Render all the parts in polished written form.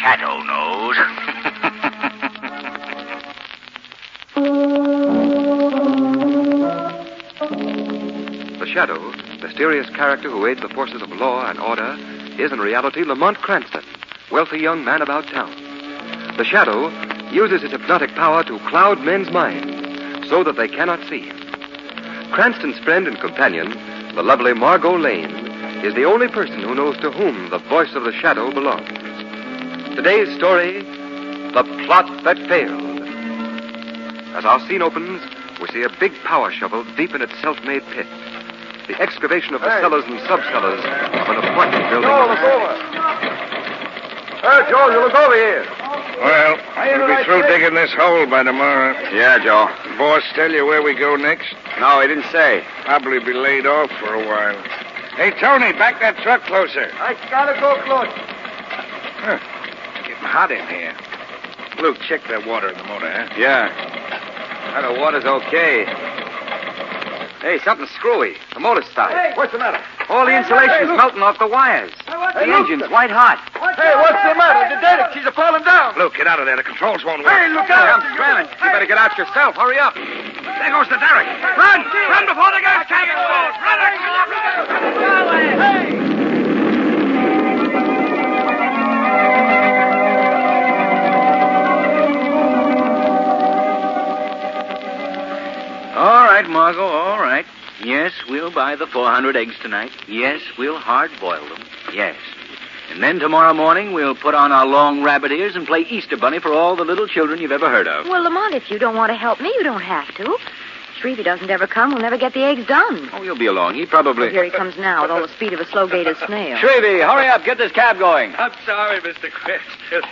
shadow knows. The Shadow, mysterious character who aids the forces of law and order, is in reality Lamont Cranston, wealthy young man about town. The Shadow uses his hypnotic power to cloud men's minds so that they cannot see him. Cranston's friend and companion, the lovely Margot Lane, is the only person who knows to whom the voice of the Shadow belongs. Today's story, The Plot That Failed. As our scene opens, we see a big power shovel deep in its self-made pit. The excavation of the cellars and sub-cellars of an apartment building. Joe, look over. Joe, you look over here. Well, we'll be through digging this hole by tomorrow. Yeah, Joe. Boss tell you where we go next? No, he didn't say. Probably be laid off for a while. Hey, Tony, back that truck closer. I gotta go close. Getting hot in here. Luke, check that water in the motor, huh? Yeah. Well, the water's okay. Hey, something's screwy. The motor's started. Hey, what's the matter? All the insulation's melting off the wires. The engine's white hot. Hey, what's the matter? The data keys are falling down. Luke, get out of there. The controls won't work. Hey, look out. I'm scrambling. You better get out yourself. Hurry up. There goes the derrick. Run! Run before the gas tank explodes! Run! Hey! All right, Margot, all right. Yes, we'll buy the 400 eggs tonight. Yes, we'll hard-boil them. Yes. And then tomorrow morning we'll put on our long rabbit ears and play Easter Bunny for all the little children you've ever heard of. Well, Lamont, if you don't want to help me, you don't have to. Shrevey doesn't ever come. We'll never get the eggs done. Oh, he'll be along. He probably... Well, here he comes now with all the speed of a slow-gated snail. Shrevey, hurry up. Get this cab going. I'm sorry, Mr. Cranston.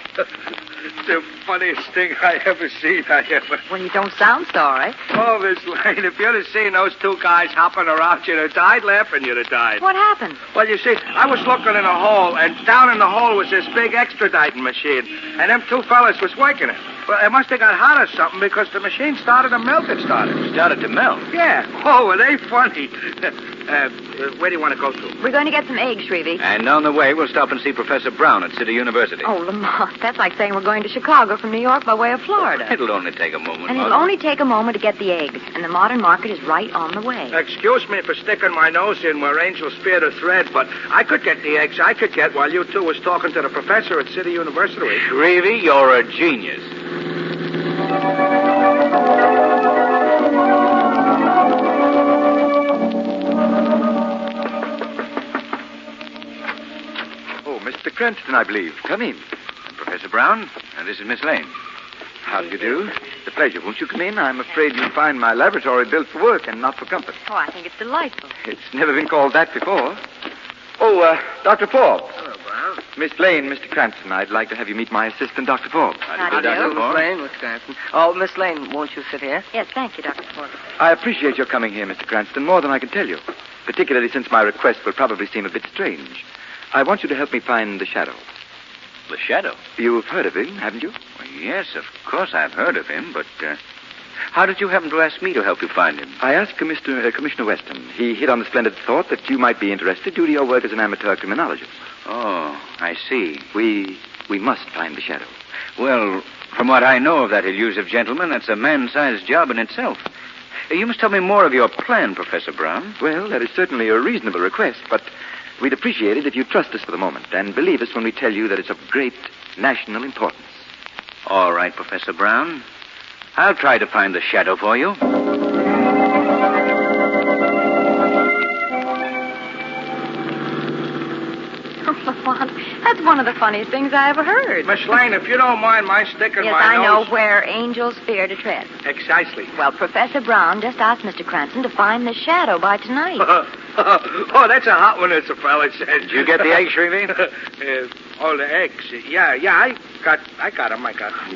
It's the funniest thing I ever seen. Well, you don't sound sorry. Oh, Miss Lane, if you'd have seen those two guys hopping around, you'd have died laughing. You'd have died. What happened? Well, you see, I was looking in a hole, and down in the hole was this big extraditing machine, and them two fellas was working it. Well, it must have got hot or something because the machine started to melt. It started to melt? Yeah. Oh, are they funny? Where do you want to go to? We're going to get some eggs, Shrevey. And on the way, we'll stop and see Professor Brown at City University. Oh, Lamont, that's like saying we're going to Chicago from New York by way of Florida. It'll only take a moment, And it'll Margot. only take a moment to get the eggs, and the modern market is right on the way. Excuse me for sticking my nose in where angels fear to tread, but I could get the eggs I could get while you two was talking to the professor at City University. Shrevey, you're a genius. Oh, Mr. Cranston, I believe. Come in. And Professor Brown, and this is Miss Lane. How do you do? It's a pleasure. Won't you come in? I'm afraid you'll find my laboratory built for work and not for comfort. Oh, I think it's delightful. It's never been called that before. Oh, Dr. Forbes. Hello, Brown. Miss Lane, Mr. Cranston, I'd like to have you meet my assistant, Dr. Forbes. How do you do? Dr. Miss Forbes? Lane, Miss Cranston. Oh, Miss Lane, won't you sit here? Yes, thank you, Dr. Ford. I appreciate your coming here, Mr. Cranston, more than I can tell you, particularly since my request will probably seem a bit strange. I want you to help me find the Shadow. The Shadow? You've heard of him, haven't you? Well, yes, of course I've heard of him, but how did you happen to ask me to help you find him? I asked Commissioner Weston. He hit on the splendid thought that you might be interested due to your work as an amateur criminologist. Oh, I see. We must find the Shadow. Well, from what I know of that elusive gentleman, that's a man-sized job in itself. You must tell me more of your plan, Professor Brown. Well, that is certainly a reasonable request, but we'd appreciate it if you trust us for the moment and believe us when we tell you that it's of great national importance. All right, Professor Brown. I'll try to find the Shadow for you. Lamont, that's one of the funniest things I ever heard. Miss Lane, if you don't mind my sticking Yes, my I know nose... where angels fear to tread. Precisely. Well, Professor Brown just asked Mr. Cranston to find the Shadow by tonight. Oh, that's a hot one, as the fella said. Did you get the eggs, Shrevey? Oh, the eggs. Yeah, I got them.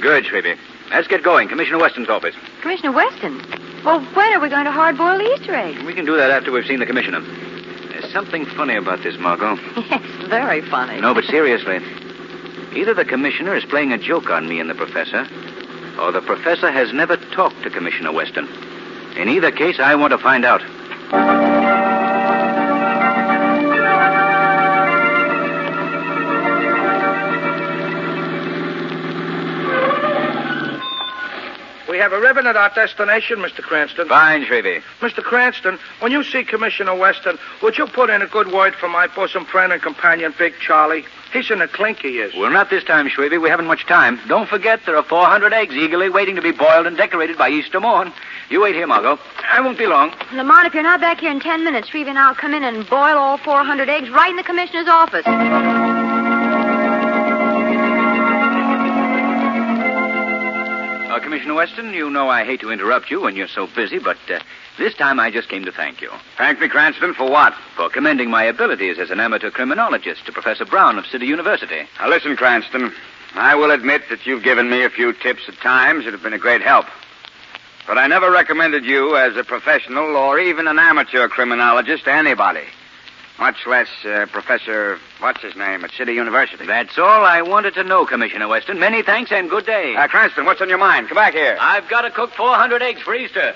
Good, Shrevey. Let's get going. Commissioner Weston's office. Commissioner Weston? Well, when are we going to hard-boil the Easter eggs? We can do that after we've seen the commissioner. There's something funny about this, Margot. Yes, very funny. No, but seriously. Either the commissioner is playing a joke on me and the professor, or the professor has never talked to Commissioner Weston. In either case, I want to find out. have arrived at our destination, Mr. Cranston. Fine, Shrevey. Mr. Cranston, when you see Commissioner Weston, would you put in a good word for my bosom friend and companion, Big Charlie? He's in the clink, he is. Well, not this time, Shrevey. We haven't much time. Don't forget, there are 400 eggs eagerly waiting to be boiled and decorated by Easter morn. You wait here, Margot. I won't be long. Lamont, if you're not back here in 10 minutes, Shrevey and I'll come in and boil all 400 eggs right in the commissioner's office. Commissioner Weston, you know I hate to interrupt you when you're so busy, but this time I just came to thank you. Thank me, Cranston, for what? For commending my abilities as an amateur criminologist to Professor Brown of City University. Now, listen, Cranston. I will admit that you've given me a few tips at times that have been a great help. But I never recommended you as a professional or even an amateur criminologist to anybody. Much less Professor, what's his name, at City University. That's all I wanted to know, Commissioner Weston. Many thanks and good day. Cranston, what's on your mind? Come back here. I've got to cook 400 eggs for Easter.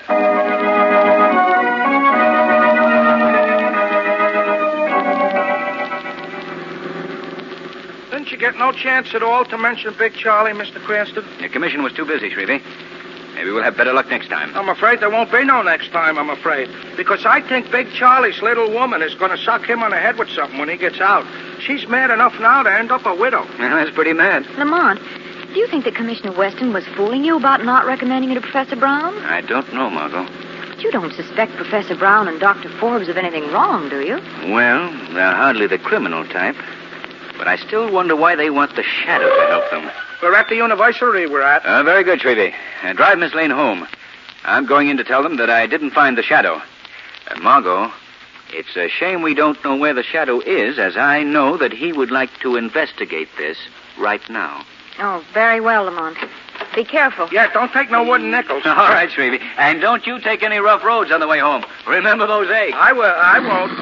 Didn't you get no chance at all to mention Big Charlie, Mr. Cranston? The commission was too busy, Shrevey. Maybe we'll have better luck next time. I'm afraid there won't be no next time, I'm afraid. Because I think Big Charlie's little woman is going to suck him on the head with something when he gets out. She's mad enough now to end up a widow. Well, that's pretty mad. Lamont, do you think that Commissioner Weston was fooling you about not recommending you to Professor Brown? I don't know, Margot. But you don't suspect Professor Brown and Dr. Forbes of anything wrong, do you? Well, they're hardly the criminal type. But I still wonder why they want the shadow to help them. We're at the university we're at. Very good, Shrevey. Drive Miss Lane home. I'm going in to tell them that I didn't find the shadow. Margot, it's a shame we don't know where the shadow is, as I know that he would like to investigate this right now. Oh, very well, Lamont. Be careful. Yeah, don't take no wooden nickels. All right, Shrevey. And don't you take any rough roads on the way home. Remember those eggs. I won't.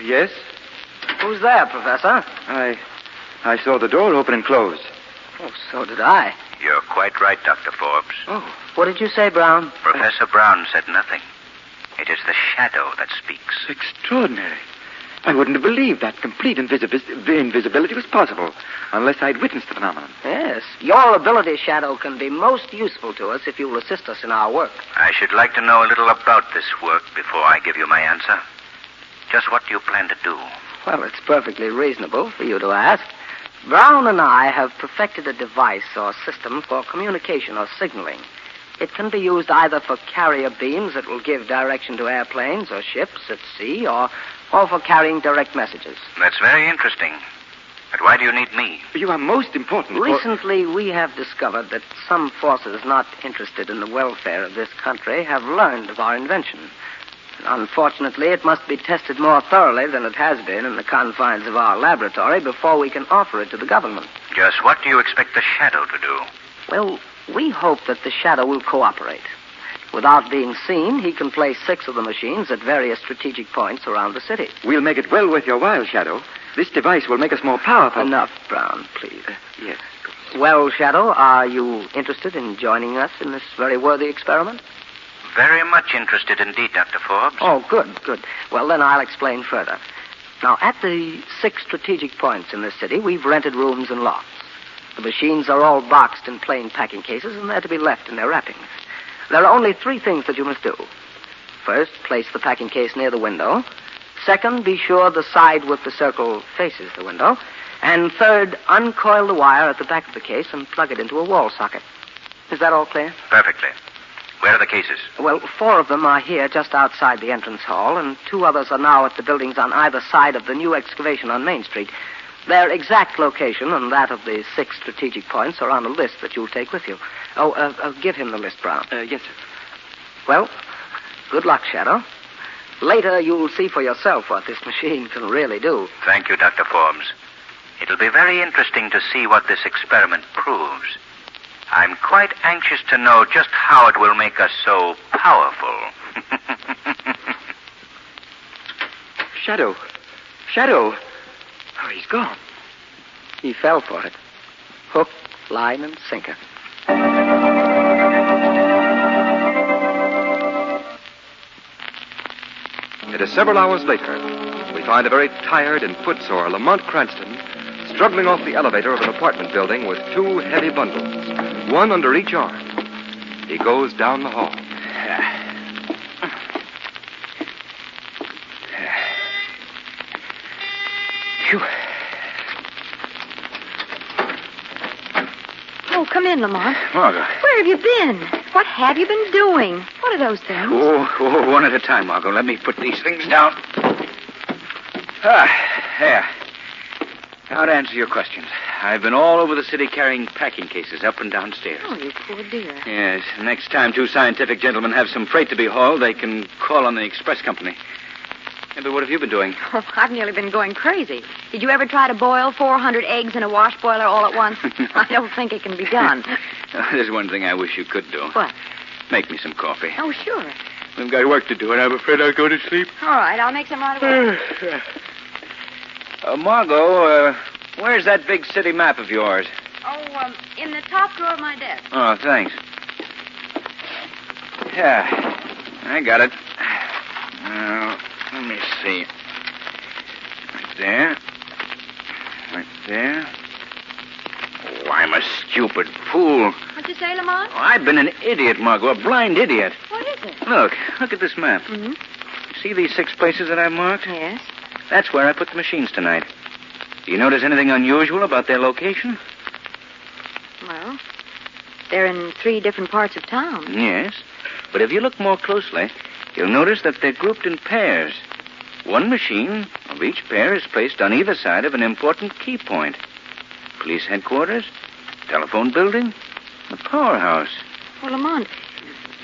Yes? Who's there, Professor? I saw the door open and close. Oh, so did I. You're quite right, Dr. Forbes. Oh, what did you say, Brown? Professor Brown said nothing. It is the shadow that speaks. Extraordinary. I wouldn't have believed that complete invisibility was possible unless I'd witnessed the phenomenon. Yes. Your ability, Shadow, can be most useful to us if you'll assist us in our work. I should like to know a little about this work before I give you my answer. Just what do you plan to do? Well, it's perfectly reasonable for you to ask. Brown and I have perfected a device or system for communication or signaling. It can be used either for carrier beams that will give direction to airplanes or ships at sea, or for carrying direct messages. That's very interesting. But why do you need me? You are most important. Recently, we have discovered that some forces not interested in the welfare of this country have learned of our invention. Unfortunately, it must be tested more thoroughly than it has been in the confines of our laboratory before we can offer it to the government. Just what do you expect the shadow to do? Well, we hope that the shadow will cooperate. Without being seen, he can place 6 of the machines at various strategic points around the city. We'll make it well worth your while, Shadow. This device will make us more powerful. Enough, Brown, please. Yes. Well, Shadow, are you interested in joining us in this very worthy experiment? Very much interested indeed, Dr. Forbes. Oh, good. Well, then I'll explain further. Now, at the 6 strategic points in this city, we've rented rooms and lofts. The machines are all boxed in plain packing cases, and they're to be left in their wrappings. There are only 3 things that you must do. First, place the packing case near the window. Second, be sure the side with the circle faces the window. And third, uncoil the wire at the back of the case and plug it into a wall socket. Is that all clear? Perfectly. Where are the cases? Well, 4 of them are here just outside the entrance hall, and 2 others are now at the buildings on either side of the new excavation on Main Street. Their exact location and that of the 6 strategic points are on a list that you'll take with you. Give him the list, Brown. Yes, sir. Well, good luck, Shadow. Later, you'll see for yourself what this machine can really do. Thank you, Dr. Forbes. It'll be very interesting to see what this experiment proves. I'm quite anxious to know just how it will make us so powerful. Shadow. Oh, he's gone. He fell for it. Hook, line, and sinker. It is several hours later. We find a very tired and footsore Lamont Cranston struggling off the elevator of an apartment building with 2 heavy bundles, one under each arm. He goes down the hall. Phew. Oh, come in, Lamont. Margot. Where have you been? What have you been doing? What are those things? Oh, one at a time, Margot. Let me put these things down. There. Now to answer your questions. I've been all over the city carrying packing cases up and downstairs. Oh, you poor dear. Yes. Next time 2 scientific gentlemen have some freight to be hauled, they can call on the express company. Yeah, but what have you been doing? Oh, I've nearly been going crazy. Did you ever try to boil 400 eggs in a wash boiler all at once? I don't think it can be done. There's one thing I wish you could do. What? Make me some coffee. Oh, sure. We've got work to do, and I'm afraid I'll go to sleep. All right, I'll make some right away. Margot, where's that big city map of yours? Oh, in the top drawer of my desk. Oh, thanks. Yeah, I got it. Let me see. Right there. Right there. Oh, I'm a stupid fool. What'd you say, Lamont? Oh, I've been an idiot, Margot, a blind idiot. What is it? Look at this map. Mm-hmm. See these 6 places that I've marked? Yes. That's where I put the machines tonight. Do you notice anything unusual about their location? Well, they're in 3 different parts of town. Yes. But if you look more closely, you'll notice that they're grouped in pairs. One machine of each pair is placed on either side of an important key point. Police headquarters, telephone building, the powerhouse. Well, Lamont,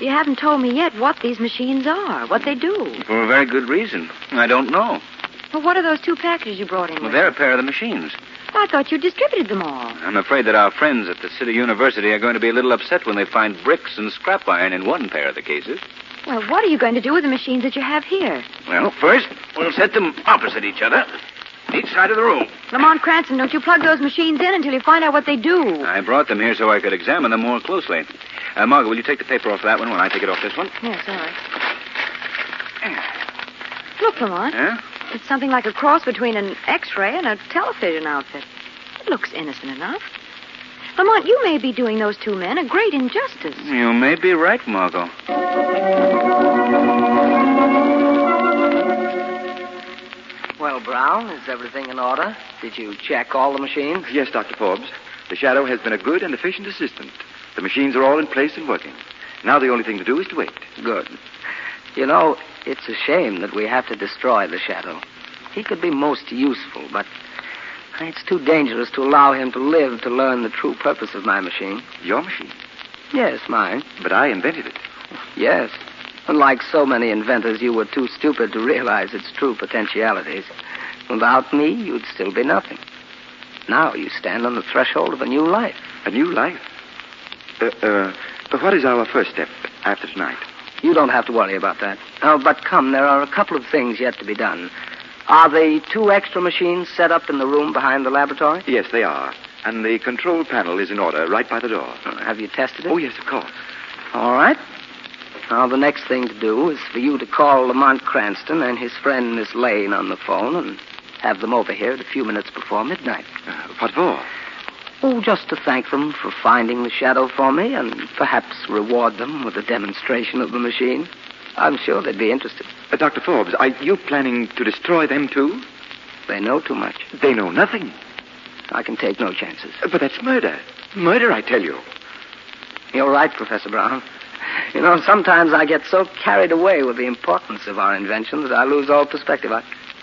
you haven't told me yet what these machines are, what they do. For a very good reason. I don't know. Well, what are those 2 packages you brought in Well, with they're a you? pair of the machines. I thought you distributed them all. I'm afraid that our friends at the City University are going to be a little upset when they find bricks and scrap iron in one pair of the cases. Well, what are you going to do with the machines that you have here? Well, first, we'll set them opposite each other, each side of the room. Lamont Cranston, don't you plug those machines in until you find out what they do. I brought them here so I could examine them more closely. Margot, will you take the paper off that one while I take it off this one? Yes, all right. Look, Lamont. Yeah? It's something like a cross between an X-ray and a television outfit. It looks innocent enough. Lamont, you may be doing those 2 men a great injustice. You may be right, Margot. Well, Brown, is everything in order? Did you check all the machines? Yes, Dr. Forbes. The Shadow has been a good and efficient assistant. The machines are all in place and working. Now the only thing to do is to wait. Good. You know, it's a shame that we have to destroy the Shadow. He could be most useful, but it's too dangerous to allow him to live to learn the true purpose of my machine. Your machine? Yes, mine. But I invented it. Yes. Unlike so many inventors, you were too stupid to realize its true potentialities. Without me, you'd still be nothing. Now you stand on the threshold of a new life. A new life? What is our first step after tonight? You don't have to worry about that. Oh, but come, there are a couple of things yet to be done. Are the 2 extra machines set up in the room behind the laboratory? Yes, they are. And the control panel is in order right by the door. Have you tested it? Oh, yes, of course. All right. Now, the next thing to do is for you to call Lamont Cranston and his friend Miss Lane on the phone and have them over here at a few minutes before midnight. What for? Oh, just to thank them for finding the Shadow for me and perhaps reward them with a demonstration of the machine. I'm sure they'd be interested. Dr. Forbes, are you planning to destroy them, too? They know too much. They know nothing. I can take no chances. But that's murder. Murder, I tell you. You're right, Professor Brown. You know, sometimes I get so carried away with the importance of our invention that I lose all perspective.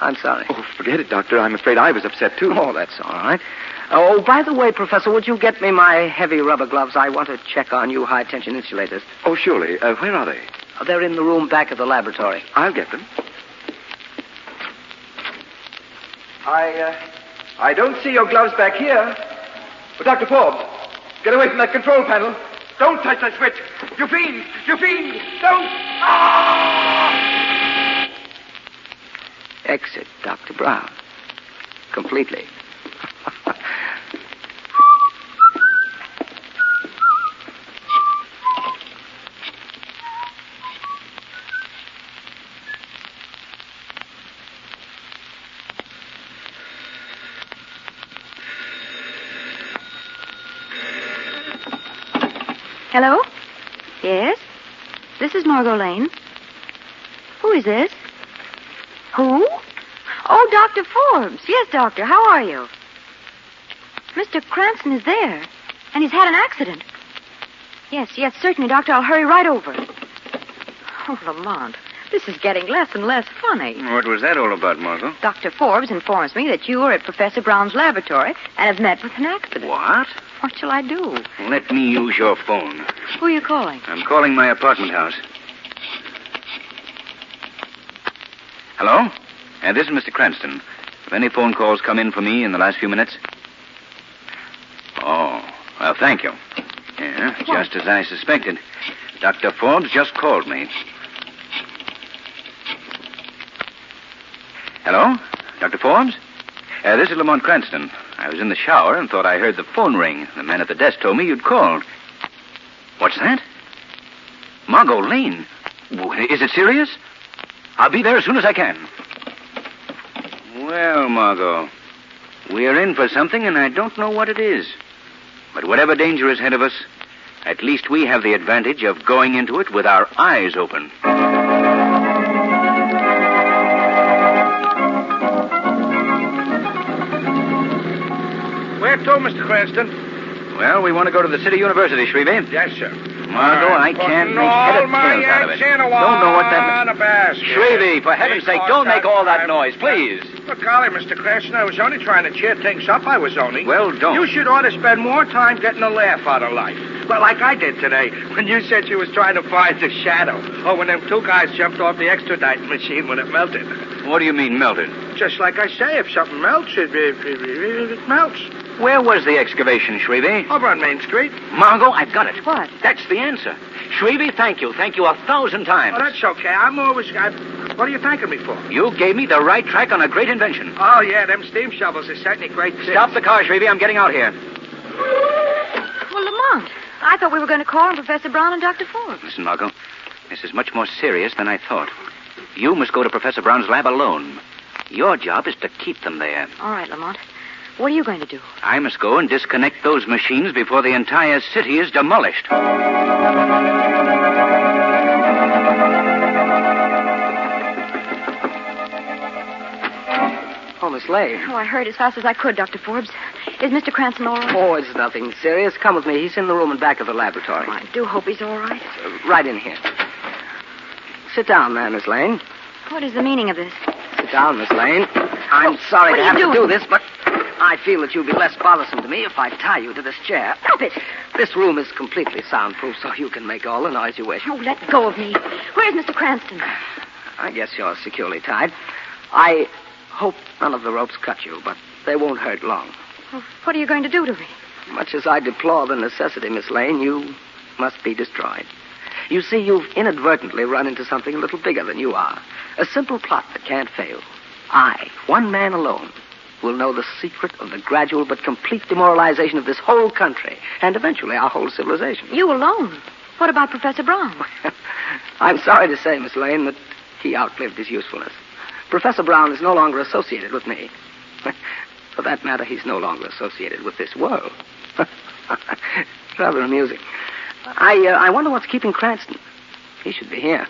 I'm sorry. Oh, forget it, Doctor. I'm afraid I was upset, too. Oh, that's all right. Oh, by the way, Professor, would you get me my heavy rubber gloves? I want to check on you high-tension insulators. Oh, surely. Where are they? They're in the room back of the laboratory. I'll get them. I don't see your gloves back here. But Dr. Forbes, get away from that control panel. Don't touch that switch. You fiend! You fiend! Don't! Ah! Exit, Dr. Brown. Completely. Hello? Yes? This is Margot Lane. Who is this? Who? Oh, Dr. Forbes. Yes, Doctor. How are you? Mr. Cranston is there, and he's had an accident. Yes, certainly, Doctor. I'll hurry right over. Oh, Lamont, this is getting less and less funny. What was that all about, Margot? Dr. Forbes informs me that you are at Professor Brown's laboratory and have met with an accident. What? What shall I do? Let me use your phone. Who are you calling? I'm calling my apartment house. Hello? This is Mr. Cranston. Have any phone calls come in for me in the last few minutes? Oh, well, thank you. Yeah, just as I suspected. Dr. Forbes just called me. Hello? Dr. Forbes? This is Lamont Cranston. I was in the shower and thought I heard the phone ring. The man at the desk told me you'd called. What's that? Margot Lane? Is it serious? I'll be there as soon as I can. Well, Margot, we're in for something, and I don't know what it is. But whatever danger is ahead of us, at least we have the advantage of going into it with our eyes open. Where to, Mr. Cranston? Well, we want to go to the City University, Shrevey. Yes, sir. Margot, I can't make head or tails out of it. Don't know what that means. Shrevey, for heaven's sake, don't make all that noise, please. But golly, Mr. Cranston, I was only trying to cheer things up. I was only. Well, don't. You should ought to spend more time getting a laugh out of life. Well, like I did today, when you said you was trying to find the shadow. Or when them two guys jumped off the extraditing machine when it melted. What do you mean, melted? Just like I say, if something melts, it melts. Where was the excavation, Shrevey? Over on Main Street. Margot, I've got it. What? That's the answer. Shrevey, thank you. Thank you 1,000 times. Oh, that's okay. What are you thanking me for? You gave me the right track on a great invention. Oh, yeah, them steam shovels are certainly great things. Stop the car, Shrevey. I'm getting out here. Well, Lamont, I thought we were going to call on Professor Brown and Dr. Forbes. Listen, Margot, this is much more serious than I thought. You must go to Professor Brown's lab alone. Your job is to keep them there. All right, Lamont. What are you going to do? I must go and disconnect those machines before the entire city is demolished. Oh, Miss Lane. Oh, I hurried as fast as I could, Dr. Forbes. Is Mr. Cranston all right? Oh, it's nothing serious. Come with me. He's in the room in back of the laboratory. Oh, I do hope he's all right. Right in here. Sit down there, Miss Lane. What is the meaning of this? Sit down, Miss Lane. I'm sorry to have to do this, but I feel that you'll be less bothersome to me if I tie you to this chair. Stop it. This room is completely soundproof, so you can make all the noise you wish. Oh, let go of me. Where's Mr. Cranston? I guess you're securely tied. I hope none of the ropes cut you, but they won't hurt long. Well, what are you going to do to me? Much as I deplore the necessity, Miss Lane, you must be destroyed. You see, you've inadvertently run into something a little bigger than you are. A simple plot that can't fail. I, one man alone, will know the secret of the gradual but complete demoralization of this whole country, and eventually our whole civilization. You alone? What about Professor Brown? I'm sorry to say, Miss Lane, that he outlived his usefulness. Professor Brown is no longer associated with me. For that matter, he's no longer associated with this world. It's rather amusing. I wonder what's keeping Cranston. He should be here.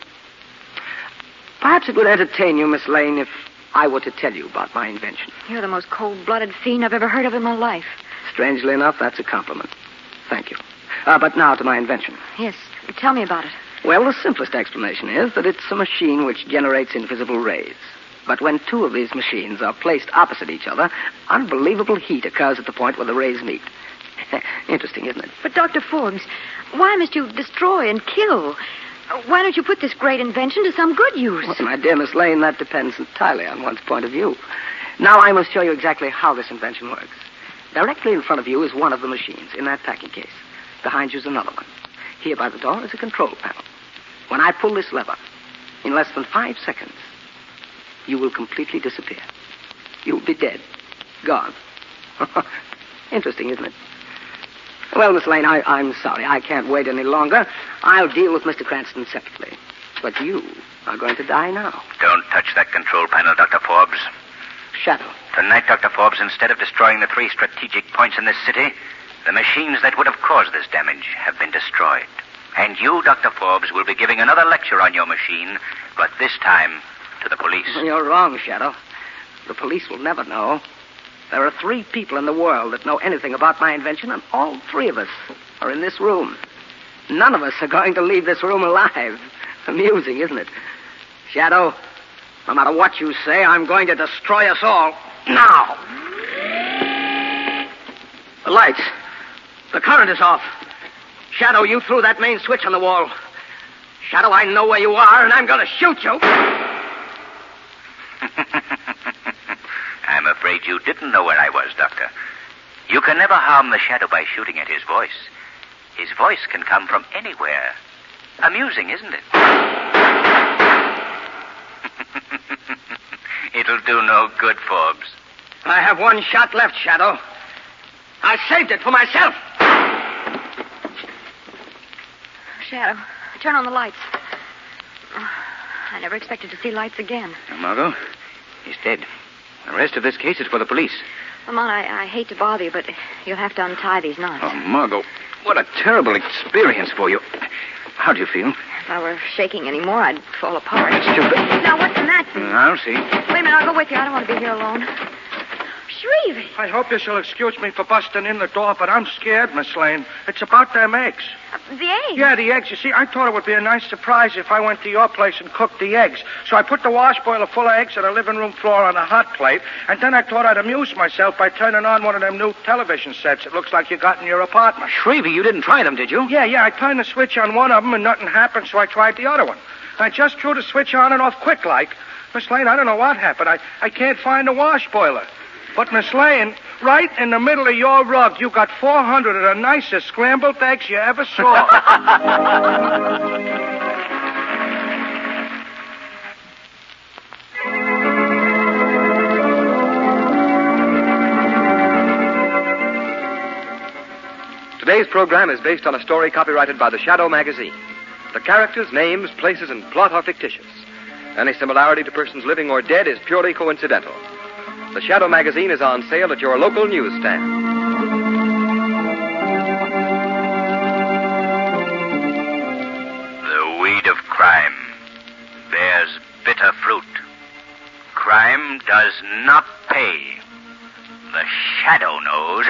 Perhaps it would entertain you, Miss Lane, if I were to tell you about my invention. You're the most cold-blooded fiend I've ever heard of in my life. Strangely enough, that's a compliment. Thank you. But now to my invention. Yes, tell me about it. Well, the simplest explanation is that it's a machine which generates invisible rays. But when two of these machines are placed opposite each other, unbelievable heat occurs at the point where the rays meet. Interesting, isn't it? But, Dr. Forbes, why must you destroy and kill? Why don't you put this great invention to some good use? Well, my dear Miss Lane, that depends entirely on one's point of view. Now I must show you exactly how this invention works. Directly in front of you is one of the machines in that packing case. Behind you is another one. Here by the door is a control panel. When I pull this lever, in less than 5 seconds, you will completely disappear. You'll be dead. Gone. Interesting, isn't it? Well, Miss Lane, I'm sorry. I can't wait any longer. I'll deal with Mr. Cranston separately. But you are going to die now. Don't touch that control panel, Dr. Forbes. Shadow. Tonight, Dr. Forbes, instead of destroying the 3 strategic points in this city, The machines that would have caused this damage have been destroyed. And you, Dr. Forbes, will be giving another lecture on your machine, but this time to the police. You're wrong, Shadow. The police will never know. There are 3 people in the world that know anything about my invention, and all 3 of us are in this room. None of us are going to leave this room alive. Amusing, isn't it? Shadow, no matter what you say, I'm going to destroy us all. Now! The lights. The current is off. Shadow, you threw that main switch on the wall. Shadow, I know where you are, and I'm going to shoot you. I'm afraid you didn't know where I was, Doctor. You can never harm the Shadow by shooting at his voice. His voice can come from anywhere. Amusing, isn't it? It'll do no good, Forbes. I have 1 shot left, Shadow. I saved it for myself. Shadow, turn on the lights. I never expected to see lights again. Now, Margot, he's dead. The rest of this case is for the police. Lamont, I hate to bother you, but you'll have to untie these knots. Oh, Margot, what a terrible experience for you. How do you feel? If I were shaking any more, I'd fall apart. That's too bad. Now, what's the matter? I'll see. Wait a minute, I'll go with you. I don't want to be here alone. Shrevey. I hope you'll excuse me for busting in the door, but I'm scared, Miss Lane. It's about them eggs. The eggs? Yeah, the eggs. You see, I thought it would be a nice surprise if I went to your place and cooked the eggs. So I put the wash boiler full of eggs on the living room floor on a hot plate, and then I thought I'd amuse myself by turning on one of them new television sets it looks like you got in your apartment. Shrevey, you didn't try them, did you? Yeah, I turned the switch on one of them and nothing happened, so I tried the other one. I just threw the switch on and off quick like. Miss Lane, I don't know what happened. I can't find the wash boiler. But, Miss Lane, right in the middle of your rug, you got 400 of the nicest scrambled eggs you ever saw. Today's program is based on a story copyrighted by the Shadow magazine. The characters, names, places, and plot are fictitious. Any similarity to persons living or dead is purely coincidental. The Shadow magazine is on sale at your local newsstand. The weed of crime bears bitter fruit. Crime does not pay. The Shadow knows.